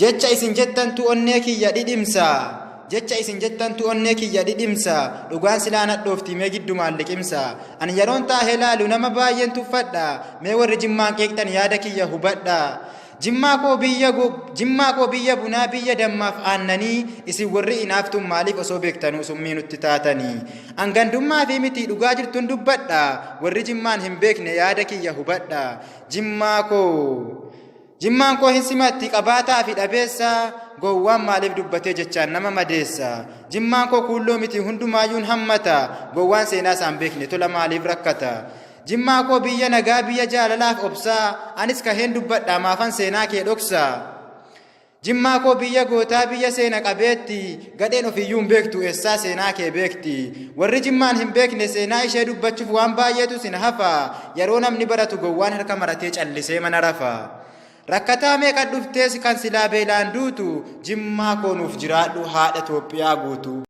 jecha isin jettantu onnee kiyya dhidhimsa jecha isin jettantu onnee kiyya dhidhimsa dhugaan silaa nadhoofti mee giddumaan liqimsa ani yeroon taa'ee laalu nama baay'een tuffadha mee warri jimmaan qeeqxan yaada kiyya hubadha jimmaa koo biyya bunaa biyya dammaaf aannanii isin warri inaaftuun maaliif osoo beektanuu summii nutti taatanii angandummaa fi miti dhugaa jirtuun dubbadha warri jimmaan hin beekne yaada kiyya hubadha jimmaan koo hin simatti qabaataa fi dhabeessa gowwaan maaliif dubbatee jechaan nama madeessa jimmaan koo kuulloo miti hundumaayyuun hammata gowwaan seenaa isaan beekne tola maaliif rakkata jimmaa koo biyya nagaa biyya jaalalaaf obsaa anis kaheen dubbadha maafan seenaa kee dhoksa jimmaa koo biyya gootaa biyya seena qabeetti gadheen ofiyyuun beektu eessaa seenaa kee beekti warri jimmaan hin beekne seenaa ishee dubbachuuf waan baay'eetu sin hafa yeroo namni baratu gowwaan harka maratee callisee mana rafa rakkataa meeqa dhuftees kan silaa beelaan duutu jimmaa koo nuuf jiraadhu haadha Itoophiyaa guutu